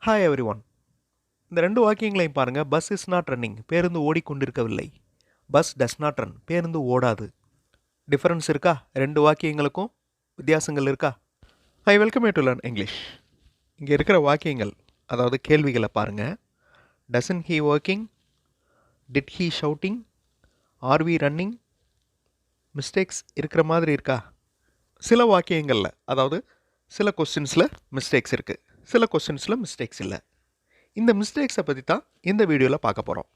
Hi every one. இந்த ரெண்டு வாக்கியங்களையும் பாருங்கள். பஸ் இஸ் நாட் ரன்னிங், பேருந்து ஓடிக்கொண்டிருக்கவில்லை. பஸ் டஸ் நாட் ரன், பேருந்து ஓடாது. டிஃபரன்ஸ் இருக்கா? ரெண்டு வாக்கியங்களுக்கும் வித்தியாசங்கள் இருக்கா? I welcome you to learn English. இங்கே இருக்கிற வாக்கியங்கள், அதாவது கேள்விகளை பாருங்கள். Doesn't he working, did he shouting, are we running, mistakes இருக்கிற மாதிரி இருக்கா? சில வாக்கியங்களில், அதாவது சில கொஸ்டின்ஸில் மிஸ்டேக்ஸ் இருக்குது, சில கொஸ்டின்ஸில் மிஸ்டேக்ஸ் இல்லை. இந்த மிஸ்டேக்ஸை பற்றி தான் இந்த வீடியோவில் பார்க்க போகிறோம்.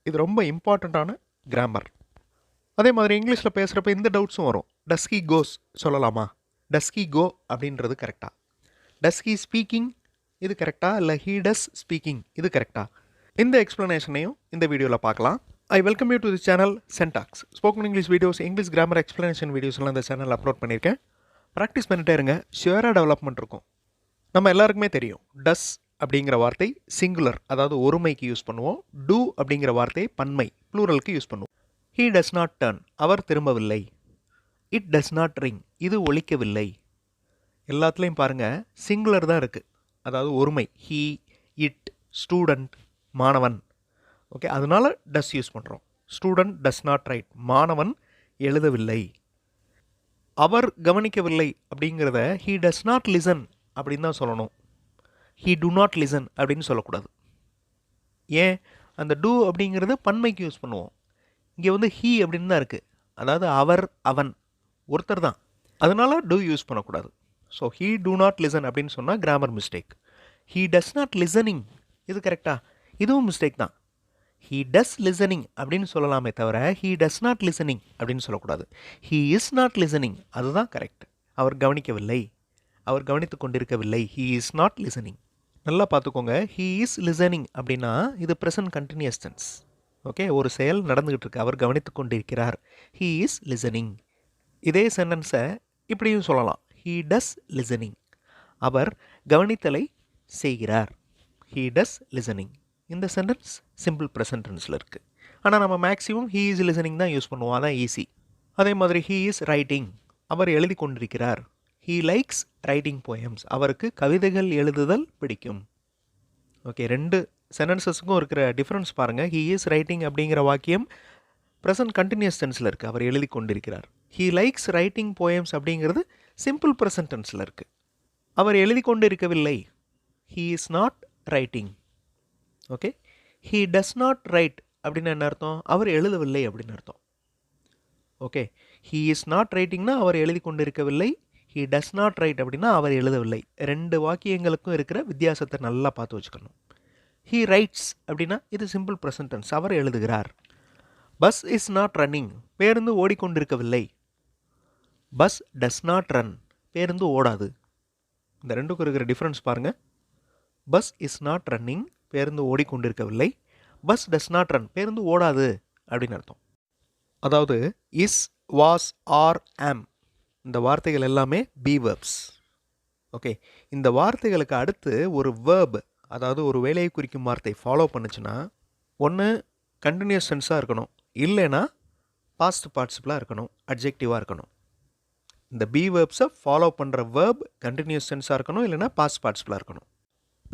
இது ரொம்ப இம்பார்ட்டண்ட்டான கிராமர். அதே மாதிரி இங்கிலீஷில் பேசுகிறப்ப இந்த டவுட்ஸும் வரும். டஸ் ஹீ கோஸ் சொல்லலாமா? டஸ் ஹீ கோ அப்படின்றது கரெக்டாக? டஸ் ஹீ ஸ்பீக்கிங் இது கரெக்டாக, இல்லை ஹீ டஸ் ஸ்பீக்கிங் இது கரெக்டாக? இந்த எக்ஸ்ப்ளனேஷனையும் இந்த வீடியோவில் பார்க்கலாம். I welcome you to the channel Sentax. Spoken English videos, English grammar explanation வீடியோஸ்லாம் இந்த சேனல் அப்லோட் பண்ணியிருக்கேன். ப்ராக்டிஸ் பண்ணிட்டே இருங்க, ஷியராக டெவலப்மெண்ட் இருக்கும். நம்ம எல்லாருக்குமே தெரியும், டஸ் அப்படிங்கிற வார்த்தை சிங்குலர், அதாவது ஒருமைக்கு யூஸ் பண்ணுவோம். டூ அப்படிங்கிற வார்த்தை பன்மை, ப்ளூரலுக்கு யூஸ் பண்ணுவோம். ஹீ டஸ் நாட் டர்ன், அவர் திரும்பவில்லை. இட் டஸ் நாட் ரிங், இது ஒலிக்கவில்லை. எல்லாத்துலேயும் பாருங்கள் சிங்குலர் தான் இருக்குது, அதாவது ஒருமை. ஹீ, இட், ஸ்டூடெண்ட், மாணவன். ஓகே, அதனால டஸ் யூஸ் பண்ணுறோம். ஸ்டூடெண்ட் டஸ் நாட் ரைட், மாணவன் எழுதவில்லை. அவர் கவனிக்கவில்லை அப்படிங்கிறத ஹீ டஸ் நாட் லிசன் அப்படின்னு தான் சொல்லணும். ஹீ டு நாட் லிசன் அப்படின்னு சொல்லக்கூடாது. ஏன்? அந்த டூ அப்படிங்கிறது பன்மைக்கு யூஸ் பண்ணுவோம். இங்கே வந்து ஹீ அப்படின்னு தான் இருக்குது, அதாவது அவர், அவன், ஒருத்தர் தான். அதனால் டூ யூஸ் பண்ணக்கூடாது. So he to not listen அப்படின்னு சொன்னால் grammar mistake. He does not listening இது கரெக்டாக? இதுவும் மிஸ்டேக் தான். ஹீ டஸ் லிசனிங் அப்படின்னு சொல்லலாமே தவிர ஹீ டஸ் நாட் லிசனிங் அப்படின்னு சொல்லக்கூடாது. ஹீ இஸ் நாட் லிசனிங், அதுதான் கரெக்ட். அவர் கவனிக்கவில்லை, அவர் கவனித்து கொண்டிருக்கவில்லை. He is not listening. நல்லா பார்த்துக்கோங்க. ஹீ இஸ் லிசனிங் அப்படின்னா இது ப்ரெசன்ட் கண்டினியூஸ் டென்ஸ். ஓகே, ஒரு செயல் நடந்துகிட்டு இருக்கு, அவர் கவனித்து கொண்டிருக்கிறார். He is listening. இதே சென்டென்ஸை இப்படியும் சொல்லலாம். ஹீ டஸ் லிசனிங், அவர் கவனித்தலை செய்கிறார். He does listening. இந்த சென்டென்ஸ் சிம்பிள் ப்ரெசன்ட் டென்ஸில் இருக்குது. ஆனால் நம்ம மேக்ஸிமம் ஹீ இஸ் லிசனிங் தான் யூஸ் பண்ணுவோம், அதான் ஈஸி. அதே மாதிரி ஹீ இஸ் ரைட்டிங், அவர் எழுதி கொண்டிருக்கிறார். ஹீ லைக்ஸ் ரைட்டிங் போயம்ஸ், அவருக்கு கவிதைகள் எழுதுதல் பிடிக்கும். ஓகே, ரெண்டு சென்டென்சஸுக்கும் இருக்கிற டிஃப்ரென்ஸ் பாருங்கள். ஹீ இஸ் ரைட்டிங் அப்படிங்கிற வாக்கியம் ப்ரெசன்ட் கண்டினியூஸ் டென்ஸில் இருக்குது, அவர் எழுதி கொண்டிருக்கிறார். ஹீ லைக்ஸ் ரைட்டிங் போயம்ஸ் அப்படிங்கிறது சிம்பிள் ப்ரெசன்ட் டென்ஸில் இருக்குது. அவர் எழுதி கொண்டு இருக்கவில்லை. He is not writing. Okay, he does not right அப்படின்னு என்ன அர்த்தம்? அவர் எழுதவில்லை அப்படின்னு அர்த்தம். ஓகே, ஹீ இஸ் நாட் ரைட்டிங்னா அவர் எழுதி கொண்டு இருக்கவில்லை. ஹீ டஸ் நாட் ரைட் அப்படின்னா அவர் எழுதவில்லை. ரெண்டு வாக்கியங்களுக்கும் இருக்கிற வித்தியாசத்தை நல்லா பார்த்து வச்சுக்கணும். ஹீ ரைட்ஸ் அப்படின்னா இது சிம்பிள் ப்ரெசன்ட் டென்ஸ், அவர் எழுதுகிறார். பஸ் இஸ் நாட் ரன்னிங், பேருந்து ஓடிக்கொண்டிருக்கவில்லை. பஸ் டஸ் நாட் ரன், பேருந்து ஓடாது. இந்த ரெண்டுக்கும் இருக்கிற டிஃப்ரென்ஸ் பாருங்கள். பஸ் இஸ் நாட் ரன்னிங், பேருந்து ஓடிக்கொண்டிருக்கவில்லை. பஸ் டஸ் நாட் ரன், பேருந்து ஓடாது அப்படின்னு அர்த்தம். அதாவது இஸ், வாஸ், ஆர், ஆம் இந்த வார்த்தைகள் எல்லாமே பி வேர்ப்ஸ். ஓகே, இந்த வார்த்தைகளுக்கு அடுத்து ஒரு வேர்ப், அதாவது ஒரு வேலையை குறிக்கும் வார்த்தை ஃபாலோ பண்ணுச்சுன்னா ஒன்று கண்டினியூஸ் டென்ஸாக இருக்கணும், இல்லைன்னா பாஸ்ட் பார்ட்டிசிபிளாக இருக்கணும், அட்ஜெக்டிவாக இருக்கணும். இந்த பி வேர்ப்ஸை ஃபாலோ பண்ணுற வேர்ப் கண்டினியூஸ் டென்ஸாக இருக்கணும், இல்லைன்னா பாஸ்ட் பார்ட்டிசிபிளாக இருக்கணும்.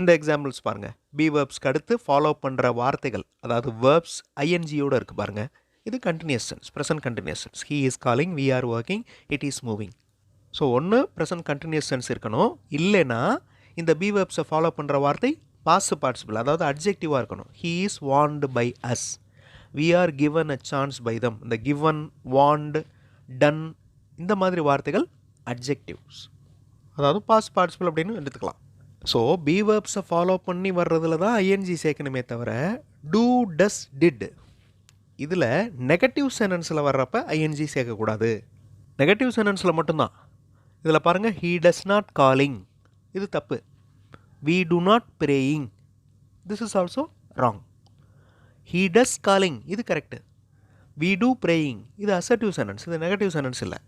இந்த எக்ஸாம்பிள்ஸ் பாருங்கள். பி வேர்ப்ஸ்க்கு அடுத்து ஃபாலோ பண்ணுற வார்த்தைகள், அதாவது வேர்ப்ஸ் ஐஎன்ஜியோடு இருக்குது பாருங்கள். இது continuous tense, present continuous tense. He is calling, we are working, it is moving. So ஒன்று ப்ரெசன்ட் கண்டினியூஸ் டென்ஸ் இருக்கணும், இல்லைன்னா இந்த பி வேர்ப்ஸை ஃபாலோ பண்ணுற வார்த்தை பாஸ்ட் பார்ட்டிசிபிள், அதாவது அட்ஜெக்டிவாக இருக்கணும். He is warned by us, we are given a chance by them. இந்த கிவன், வார்ன்டு, டன் இந்த மாதிரி வார்த்தைகள் அட்ஜெக்டிவ்ஸ், அதாவது பாஸ்ட் பார்ட்டிசிபிள் அப்படின்னு எடுத்துக்கலாம். ஸோ பி வேர்ப்ஸை ஃபாலோ பண்ணி வர்றதுல தான் ஐஎன்ஜி சேர்க்கணுமே தவிர டூ, டஸ், டிட் இதில் நெகட்டிவ் சென்டென்ஸில் வர்றப்ப ஐஎன்ஜி சேர்க்கக்கூடாது. நெகட்டிவ் சென்டென்ஸில் மட்டும்தான். இதில் பாருங்கள், ஹீ டஸ் நாட் காலிங் இது தப்பு. We do not praying, this is also wrong. He does calling இது கரெக்டு. வி டூ ப்ரேயிங் இது அசர்டிவ் சென்டென்ஸ், இது நெகட்டிவ் சென்டென்ஸ் இல்லை.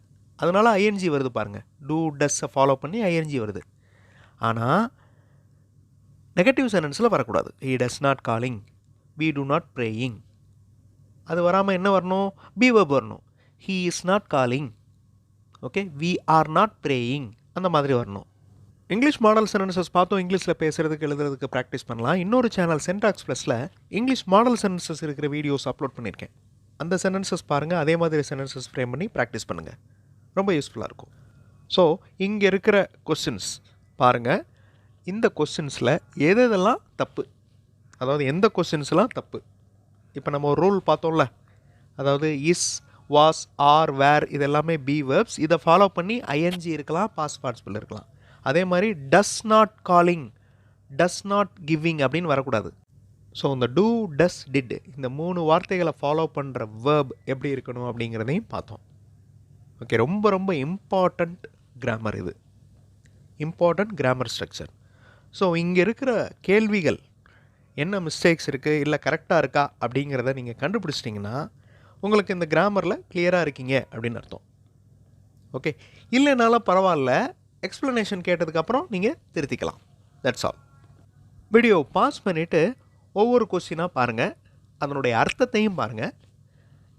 அதனால் ஐஎன்ஜி வருது பாருங்கள். டூ, டஸ்ஸை ஃபாலோ பண்ணி ஐஎன்ஜி வருது. ஆனால் நெகட்டிவ் சென்டென்ஸில் வரக்கூடாது. He does not calling, we do not praying. அது வராமல் என்ன வரணும்? பி வேர்ப் வரணும். He is not calling, okay, we are not praying, அந்த மாதிரி வரணும். இங்கிலீஷ் மாடல் சென்டென்சஸ் பார்த்தோம். இங்கிலீஷில் பேசுகிறதுக்கு எழுதுறதுக்கு ப்ராக்டிஸ் பண்ணலாம். இன்னொரு சேனல் சென்டாக்ஸ் ப்ளஸில் இங்கிலீஷ் மாடல் சென்டென்சஸ் இருக்கிற வீடியோஸ் அப்லோட் பண்ணியிருக்கேன். அந்த சென்டென்சஸ் பாருங்கள், அதே மாதிரி சென்டென்சஸ் ஃப்ரேம் பண்ணி ப்ராக்டிஸ் பண்ணுங்கள். ரொம்ப யூஸ்ஃபுல்லாக இருக்கும். ஸோ இங்கே இருக்கிற கொஸ்டின்ஸ் பாருங்கள். இந்த கொஸ்டின்ஸில் எதெல்லாம் தப்பு, அதாவது எந்த கொஸ்டின்ஸ்லாம் தப்பு. இப்போ நம்ம ஒரு ரூல் பார்த்தோம்ல, அதாவது இஸ், வாஸ், ஆர், வேர் இதெல்லாமே பி வேர்ப்ஸ். இதை ஃபாலோ பண்ணி ஐஎன்ஜி இருக்கலாம், பாஸ்ட் பார்ட்டிசிபிள் இருக்கலாம். அதே மாதிரி டஸ் not calling, does not giving அப்படின்னு வரக்கூடாது. ஸோ இந்த டூ, டஸ், டிட் இந்த 3 வார்த்தைகளை ஃபாலோ பண்ணுற வேர்ப் எப்படி இருக்கணும் அப்படிங்கிறதையும் பார்த்தோம். ஓகே, ரொம்ப ரொம்ப இம்பார்ட்டண்ட் கிராமர் இது, இம்பார்ட்டண்ட் கிராமர் ஸ்ட்ரக்சர். ஸோ இங்கே இருக்கிற கேள்விகள் என்ன மிஸ்டேக்ஸ் இருக்குது, இல்லை கரெக்டாக இருக்கா அப்படிங்கிறத நீங்கள் கண்டுபிடிச்சிட்டிங்கன்னா உங்களுக்கு இந்த கிராமரில் கிளியராக இருக்கீங்க அப்படின்னு அர்த்தம். ஓகே, இல்லைனாலும் பரவாயில்ல, எக்ஸ்ப்ளனேஷன் கேட்டதுக்கப்புறம் நீங்கள் திருத்திக்கலாம். That's all. வீடியோ பாஸ் பண்ணிவிட்டு ஒவ்வொரு கொஸ்டினாக பாருங்கள், அதனுடைய அர்த்தத்தையும் பாருங்கள்.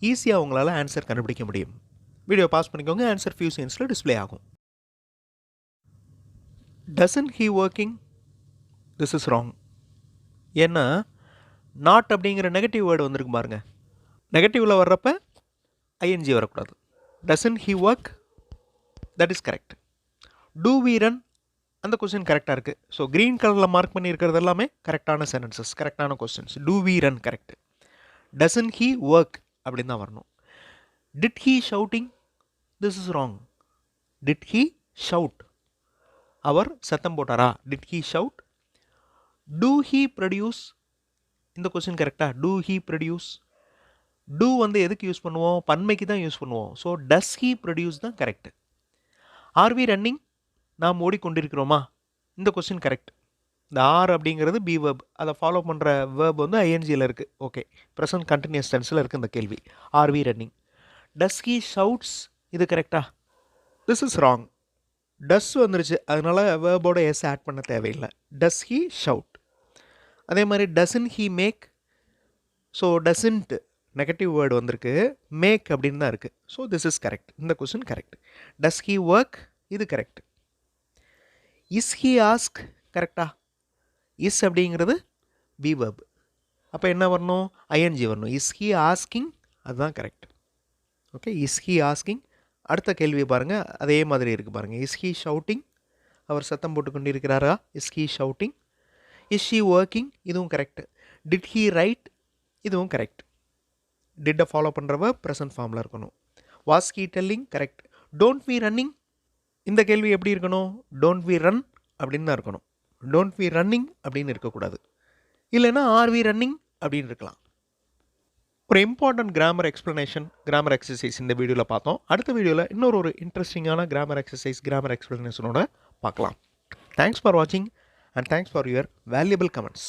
ஈஸியாக உங்களால் ஆன்சர் கண்டுபிடிக்க முடியும். வீடியோ பாஸ் பண்ணிக்கோங்க. ஆன்சர் ஃபியூ செகண்ட்ஸில் டிஸ்பிளே ஆகும். Doesn't he working, this is wrong. ஏன்னா நாட் அப்படிங்கிற நெகட்டிவ் வேர்டு வந்திருக்கு பாருங்கள். நெகட்டிவில் வர்றப்ப ஐஎன்ஜி வரக்கூடாது. Doesn't he work, that is correct. Do we run, அந்த கொஸ்டின் கரெக்டாக இருக்குது. ஸோ க்ரீன் கலரில் மார்க் பண்ணியிருக்கிறது எல்லாமே கரெக்டான சென்டென்சஸ், கரெக்டான questions. Do we run correct. Doesn't he work அப்படின்னு தான் வரணும். Did he shouting, this is wrong. Did he shout, அவர் சத்தம் போட்டாரா? Did he shout. Do he produce, இந்த கொஸ்டின் கரெக்டாக? Do he produce. டூ வந்து எதுக்கு யூஸ் பண்ணுவோம்? பன்மைக்கு தான் யூஸ் பண்ணுவோம். ஸோ டஸ் ஹீ ப்ரொடியூஸ் தான் கரெக்ட். ஆர் வி ரன்னிங், நாம் ஓடிக்கொண்டிருக்கிறோமா? இந்த கொஸ்டின் கரெக்ட். இந்த ஆர் அப்படிங்கிறது பி வேர்ப், அதை ஃபாலோ பண்ணுற வேர்ப் வந்து ஐஎன்ஜியில் இருக்குது. ஓகே, ப்ரெசன்ட் கண்டினியூஸ் டென்ஸில் இருக்குது இந்த கேள்வி. Are we running. Does he shouts, இது கரெக்டா? This is wrong. டஸ் வந்துருச்சு, அதனால் வேர்போட எஸ் ஆட் பண்ண தேவையில்லை. Does he shout. அதே மாதிரி doesn't he make. So doesn't negative word வந்திருக்கு, மேக் அப்படின்னு தான் இருக்குது. So this is correct. இந்த question correct. Does he work, இது கரெக்ட். இஸ் ஹீ ஆஸ்க், கரெக்டா? இஸ் அப்படிங்கிறது பி வேர்ப், அப்போ என்ன வரணும்? ஐஎன்ஜி வரணும். இஸ் ஹீ ஆஸ்கிங், அதுதான் correct. Okay, is he asking. அடுத்த கேள்வியை பாருங்கள், அதே மாதிரி இருக்குது பாருங்கள். இஸ் ஹீ ஷவுட்டிங், அவர் சத்தம் போட்டு கொண்டு இருக்கிறாரா? Is he shouting. Is she working, இதுவும் கரெக்ட். டிட் ஹீ ரைட், இதுவும் கரெக்ட். டிட்டை ஃபாலோ பண்ணுறவ ப்ரெசன்ட் ஃபார்மில் இருக்கணும். Was he telling, correct. Don't we running, இந்த கேள்வி எப்படி இருக்கணும்? டோன்ட் வி ரன் அப்படின்னு தான் இருக்கணும். டோன்ட் வி ரன்னிங் அப்படின்னு இருக்கக்கூடாது. இல்லைன்னா ஆர் வி ரன்னிங் அப்படின்னு இருக்கலாம். ஒரு important grammar explanation, grammar exercise இந்த வீடியோவில் பார்த்தோம். அடுத்த வீடியோவில் இன்னொரு இன்ட்ரெஸ்டிங்கான கிராமர் எக்ஸசைஸ், கிராமர் எக்ஸ்ப்ளனேஷனோட பார்க்கலாம். தேங்க்ஸ் ஃபார் வாட்சிங் and thanks for your valuable comments.